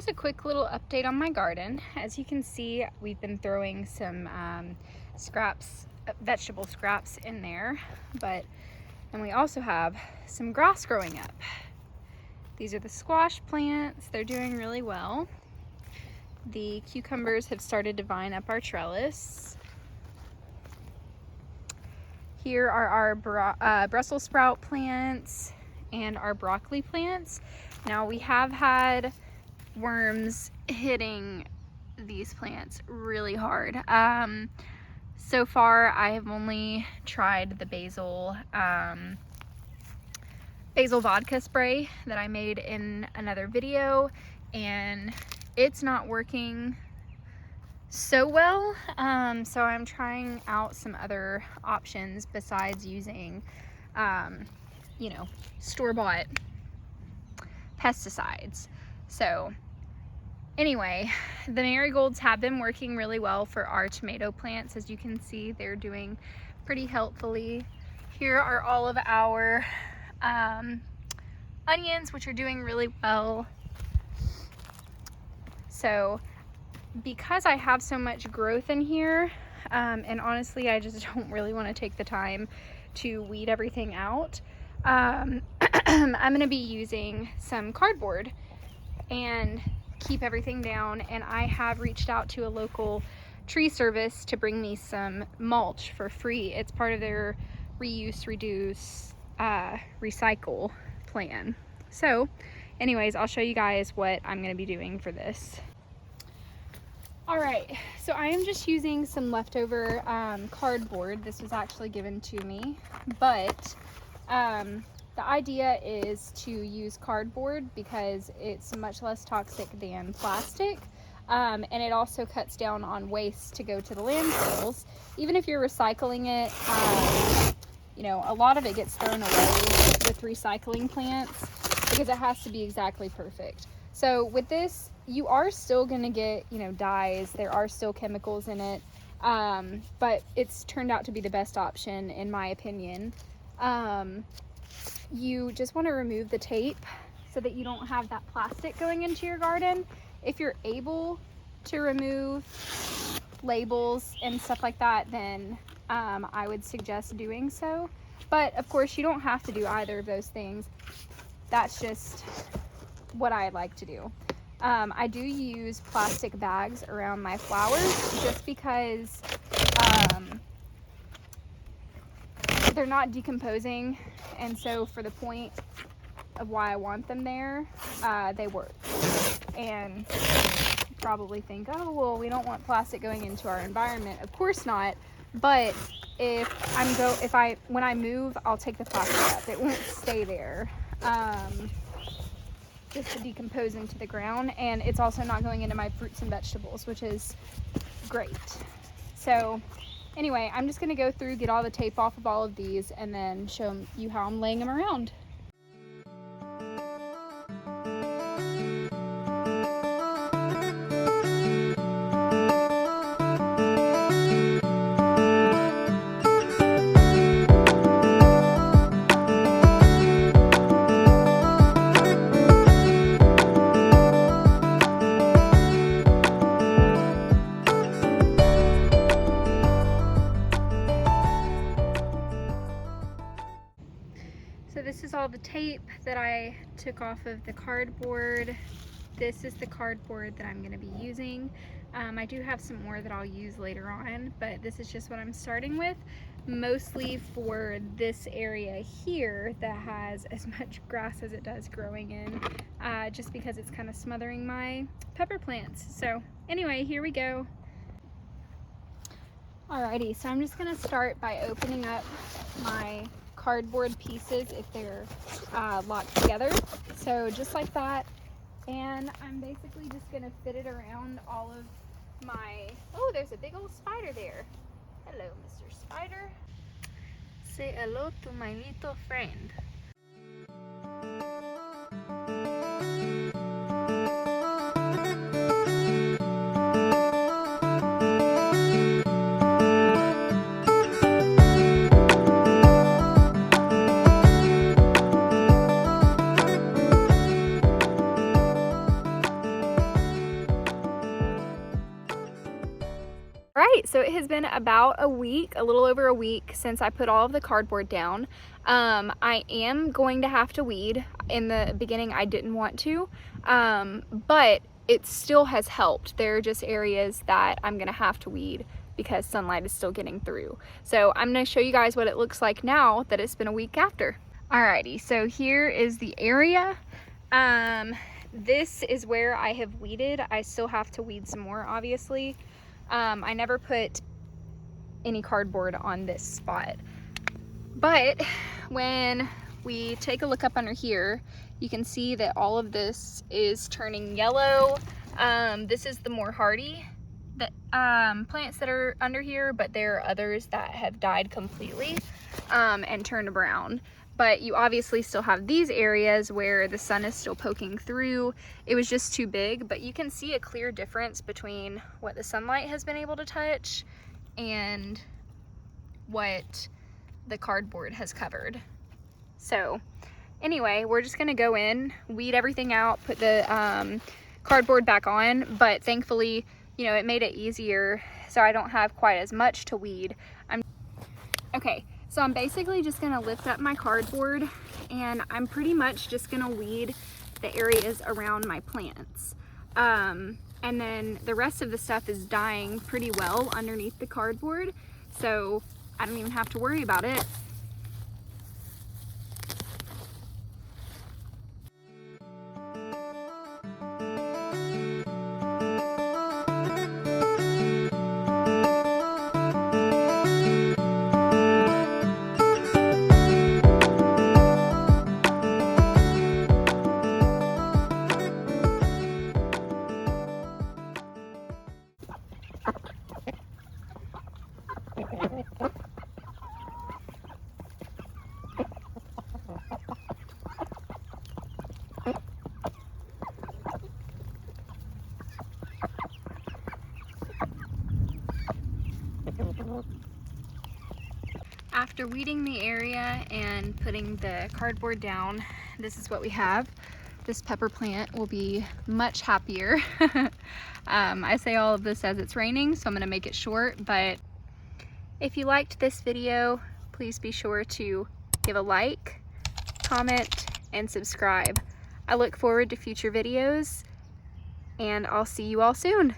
here's a quick little update on my garden. As you can see, we've been throwing some scraps, vegetable scraps in there, and we also have some grass growing up. These are the squash plants. They're doing really well. The cucumbers have started to vine up our trellis. Here are our Brussels sprout plants and our broccoli plants. Now we have had worms hitting these plants really hard. So far I have only tried the basil vodka spray that I made in another video, and it's not working so well. So I'm trying out some other options besides using store-bought pesticides. So anyway, the marigolds have been working really well for our tomato plants. As you can see, they're doing pretty healthfully. Here are all of our onions, which are doing really well. So because I have so much growth in here, and honestly I just don't really want to take the time to weed everything out, I'm going to be using some cardboard and keep everything down. And I have reached out to a local tree service to bring me some mulch for free. It's part of their reuse, reduce, recycle plan. So anyways, I'll show you guys what I'm going to be doing for this. Alright, so I am just using some leftover cardboard. This was actually given to me, but the idea is to use cardboard because it's much less toxic than plastic, and it also cuts down on waste to go to the landfills. Even if you're recycling it, a lot of it gets thrown away with recycling plants because it has to be exactly perfect. So with this, you are still going to get, dyes. There are still chemicals in it, but it's turned out to be the best option in my opinion. You just want to remove the tape so that you don't have that plastic going into your garden. If you're able to remove labels and stuff like that, then I would suggest doing so. But of course, you don't have to do either of those things. That's just what I like to do. I do use plastic bags around my flowers just because they're not decomposing, and so for the point of why I want them there, they work. And you probably think, oh well, we don't want plastic going into our environment. Of course not. But when I move, I'll take the plastic up. It won't stay there just to decompose into the ground, and it's also not going into my fruits and vegetables, which is great. So anyway, I'm just going to go through, get all the tape off of all of these, and then show you how I'm laying them around. So this is all the tape that I took off of the cardboard. This is the cardboard that I'm going to be using. I do have some more that I'll use later on, but this is just what I'm starting with, mostly for this area here that has as much grass as it does growing in, just because it's kind of smothering my pepper plants. So anyway, here we go. Alrighty, so I'm just going to start by opening up my cardboard pieces if they're locked together. So just like that, and I'm basically just going to fit it around all of my... Oh, there's a big old spider there. Hello, Mr. Spider. Say hello to my little friend. Right, so it has been about a week, a little over a week since I put all of the cardboard down. I am going to have to weed. In the beginning I didn't want to, but it still has helped. There are just areas that I'm gonna have to weed because sunlight is still getting through. So I'm gonna show you guys what it looks like now that it's been a week after. Alrighty, so here is the area. This is where I have weeded. I still have to weed some more, obviously. I never put any cardboard on this spot, but when we take a look up under here, you can see that all of this is turning yellow. This is the more hardy plants that are under here, but there are others that have died completely and turned brown. But you obviously still have these areas where the sun is still poking through. It was just too big, but you can see a clear difference between what the sunlight has been able to touch and what the cardboard has covered. So anyway, we're just gonna go in, weed everything out, put the cardboard back on, but thankfully, you know, it made it easier so I don't have quite as much to weed. Okay. So I'm basically just gonna lift up my cardboard and I'm pretty much just gonna weed the areas around my plants. And then the rest of the stuff is dying pretty well underneath the cardboard, so I don't even have to worry about it. After weeding the area and putting the cardboard down, this is what we have. This pepper plant will be much happier. I say all of this as it's raining, so I'm gonna make it short, but if you liked this video, please be sure to give a like, comment, and subscribe. I look forward to future videos, and I'll see you all soon.